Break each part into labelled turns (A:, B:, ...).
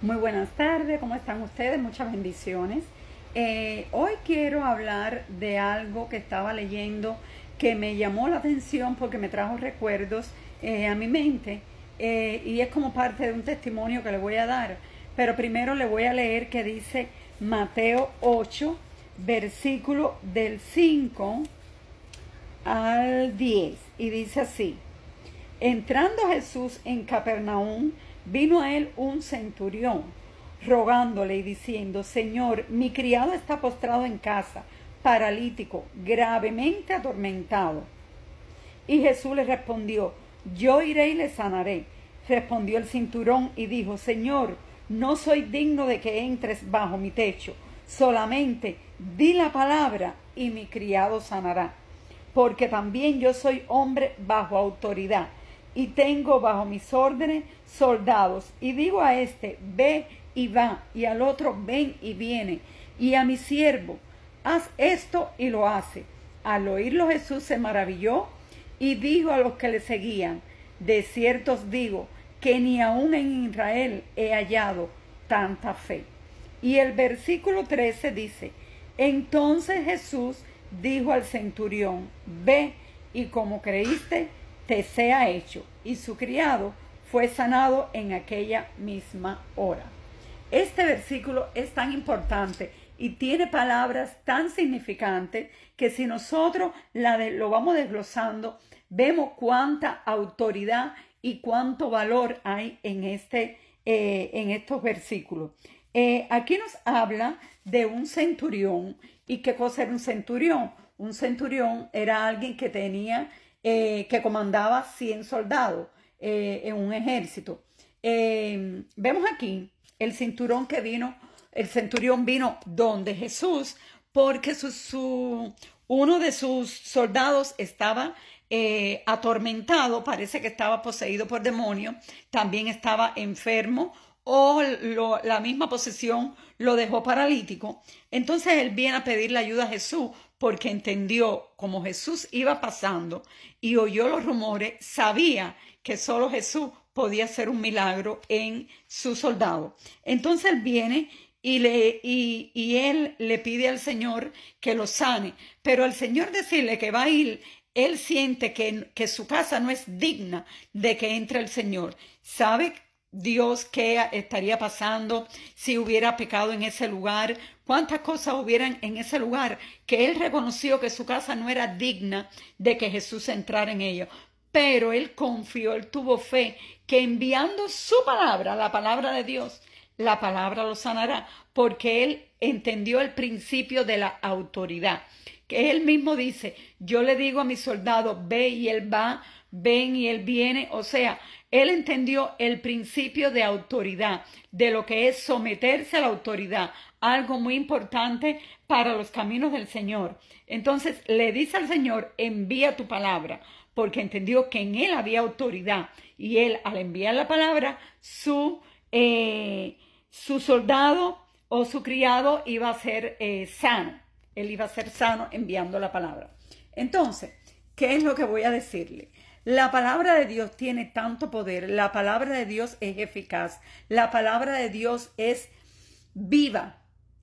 A: Muy buenas tardes, ¿cómo están ustedes? Muchas bendiciones. Hoy quiero hablar de algo que estaba leyendo que me llamó la atención porque me trajo recuerdos a mi mente y es como parte de un testimonio que le voy a dar. Pero primero le voy a leer que dice Mateo 8, versículo del 5 al 10 y dice así. Entrando Jesús en Capernaum, vino a él un centurión, rogándole y diciendo: Señor, mi criado está postrado en casa, paralítico, gravemente atormentado. Y Jesús le respondió: Yo iré y le sanaré. Respondió el centurión y dijo: Señor, no soy digno de que entres bajo mi techo, solamente di la palabra y mi criado sanará. Porque también yo soy hombre bajo autoridad y tengo bajo mis órdenes soldados, y digo a este: ve y va, y al otro: ven y viene, y a mi siervo: haz esto, y lo hace. Al oírlo Jesús se maravilló y dijo a los que le seguían: de cierto os digo que ni aun en Israel he hallado tanta fe. Y el versículo 13 dice: entonces Jesús dijo al centurión: ve, y como creíste, te sea hecho. Y su criado fue sanado en aquella misma hora. Este versículo es tan importante y tiene palabras tan significantes que si nosotros lo vamos desglosando, vemos cuánta autoridad y cuánto valor hay en estos versículos. Aquí nos habla de un centurión. ¿Y qué cosa era un centurión? Un centurión era alguien que que comandaba 100 soldados en un ejército. Vemos aquí el centurión vino donde Jesús, porque uno de sus soldados estaba atormentado, parece que estaba poseído por demonios, también estaba enfermo, o la misma posesión lo dejó paralítico. Entonces él viene a pedirle ayuda a Jesús porque entendió, como Jesús iba pasando y oyó los rumores, sabía que solo Jesús podía hacer un milagro en su soldado. Entonces él viene y él le pide al Señor que lo sane, pero al Señor decirle que va a ir, él siente que su casa no es digna de que entre el Señor. ¿Sabe Dios qué estaría pasando si hubiera pecado en ese lugar? ¿Cuántas cosas hubieran en ese lugar que él reconoció que su casa no era digna de que Jesús entrara en ella? Pero él confió, él tuvo fe que enviando su palabra, la palabra de Dios, la palabra lo sanará, porque él entendió el principio de la autoridad. Que él mismo dice: yo le digo a mis soldados: ve y él va, ven y él viene. O sea, él entendió el principio de autoridad, de lo que es someterse a la autoridad, algo muy importante para los caminos del Señor. Entonces le dice al Señor: envía tu palabra, porque entendió que en él había autoridad. Y él, al enviar la palabra, su soldado o su criado iba a ser sano. Él iba a ser sano enviando la palabra. Entonces, ¿qué es lo que voy a decirle? La palabra de Dios tiene tanto poder. La palabra de Dios es eficaz. La palabra de Dios es viva.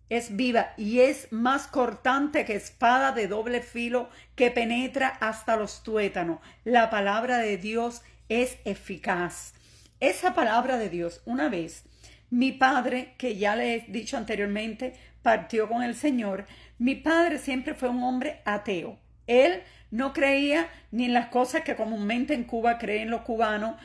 A: Es viva y es más cortante que espada de doble filo, que penetra hasta los tuétanos. La palabra de Dios es eficaz. Esa palabra de Dios, una vez, mi padre, que ya le he dicho anteriormente, partió con el Señor. Mi padre siempre fue un hombre ateo. Él no creía ni en las cosas que comúnmente en Cuba creen los cubanos,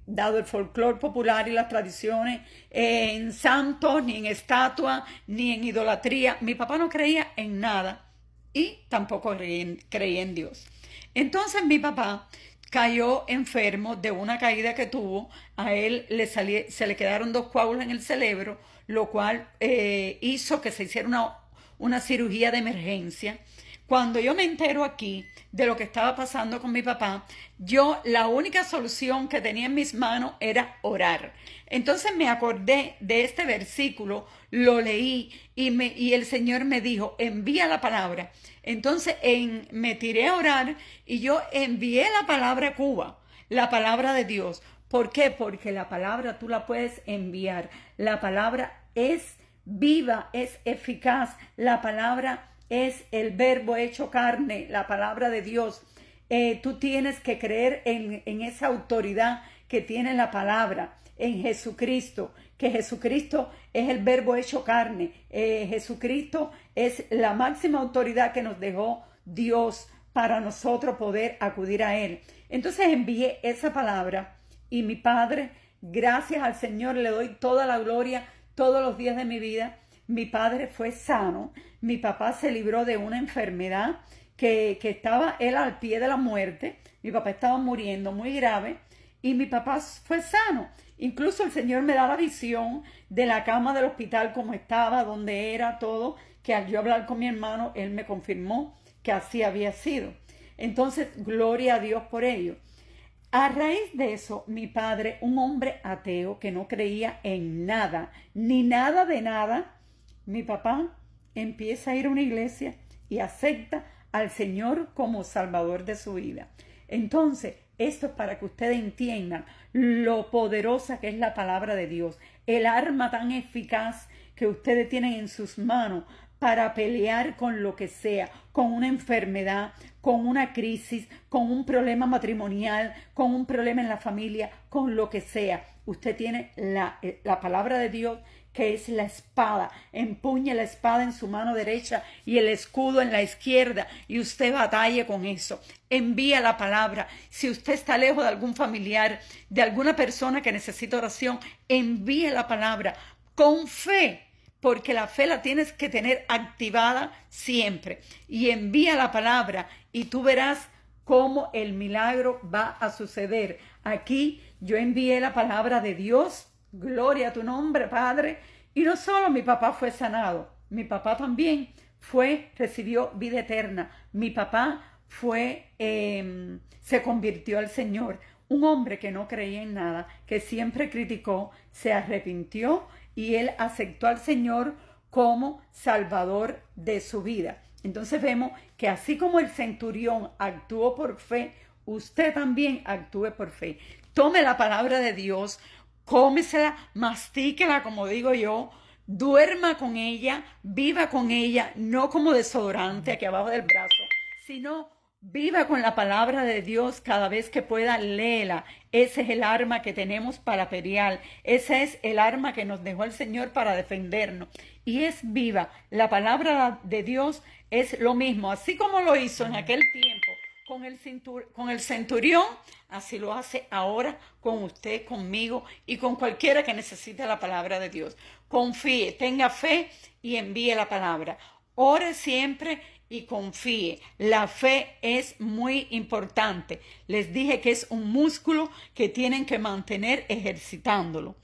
A: dado el folclore popular y las tradiciones, en santos, ni en estatuas, ni en idolatría. Mi papá no creía en nada y tampoco creía en Dios. Entonces mi papá cayó enfermo de una caída que tuvo. A él se le quedaron 2 coágulos en el cerebro, lo cual hizo que se hiciera una cirugía de emergencia. Cuando yo me entero aquí de lo que estaba pasando con mi papá, la única solución que tenía en mis manos era orar. Entonces me acordé de este versículo, lo leí y el Señor me dijo: envía la palabra. Entonces me tiré a orar y yo envié la palabra a Cuba, la palabra de Dios, ¿Por qué? Porque la palabra tú la puedes enviar. La palabra es viva, es eficaz. La palabra es el verbo hecho carne, la palabra de Dios. Tú tienes que creer en esa autoridad que tiene la palabra, en Jesucristo, que Jesucristo es el verbo hecho carne. Jesucristo es la máxima autoridad que nos dejó Dios para nosotros poder acudir a Él. Entonces envié esa palabra y mi Padre, gracias al Señor, le doy toda la gloria todos los días de mi vida. Mi padre fue sano, mi papá se libró de una enfermedad que estaba él al pie de la muerte. Mi papá estaba muriendo muy grave y mi papá fue sano. Incluso el Señor me da la visión de la cama del hospital, como estaba, donde era todo, que al yo hablar con mi hermano, él me confirmó que así había sido. Entonces, gloria a Dios por ello. A raíz de eso, mi padre, un hombre ateo que no creía en nada, ni nada de nada, mi papá empieza a ir a una iglesia y acepta al Señor como Salvador de su vida. Entonces, esto es para que ustedes entiendan lo poderosa que es la palabra de Dios, el arma tan eficaz que ustedes tienen en sus manos para pelear con lo que sea, con una enfermedad, con una crisis, con un problema matrimonial, con un problema en la familia, con lo que sea. Usted tiene la palabra de Dios, que es la espada. Empuñe la espada en su mano derecha y el escudo en la izquierda y usted batalle con eso. Envía la palabra. Si usted está lejos de algún familiar, de alguna persona que necesita oración, envíe la palabra con fe, porque la fe la tienes que tener activada siempre. Y envía la palabra y tú verás cómo el milagro va a suceder. Aquí yo envié la palabra de Dios. Gloria a tu nombre, Padre. Y no solo mi papá fue sanado, mi papá también recibió vida eterna. Mi papá se convirtió al Señor. Un hombre que no creía en nada, que siempre criticó, se arrepintió y él aceptó al Señor como Salvador de su vida. Entonces vemos que así como el centurión actuó por fe, usted también actúe por fe. Tome la palabra de Dios, cómesela, mastíquela, como digo yo, duerma con ella, viva con ella, no como desodorante aquí abajo del brazo, sino viva con la palabra de Dios cada vez que pueda, léela. Ese es el arma que tenemos para pelear, ese es el arma que nos dejó el Señor para defendernos. Y es viva, la palabra de Dios es lo mismo, así como lo hizo en aquel tiempo con el centurión, así lo hace ahora con usted, conmigo y con cualquiera que necesite la palabra de Dios. Confíe, tenga fe y envíe la palabra. Ore siempre y confíe. La fe es muy importante. Les dije que es un músculo que tienen que mantener ejercitándolo.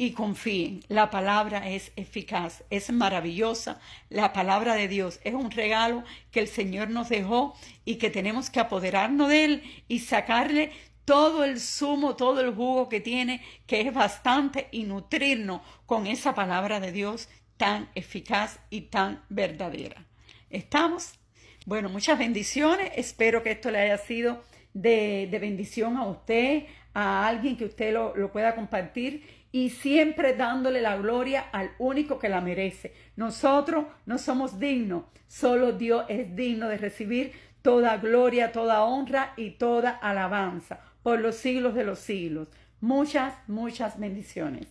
A: Y confíen, la palabra es eficaz, es maravillosa. La palabra de Dios es un regalo que el Señor nos dejó y que tenemos que apoderarnos de él y sacarle todo el zumo, todo el jugo que tiene, que es bastante, y nutrirnos con esa palabra de Dios tan eficaz y tan verdadera. ¿Estamos? Bueno, muchas bendiciones. Espero que esto le haya sido de bendición a usted, a alguien que usted lo pueda compartir, y siempre dándole la gloria al único que la merece. Nosotros no somos dignos, solo Dios es digno de recibir toda gloria, toda honra y toda alabanza por los siglos de los siglos. Muchas, muchas bendiciones.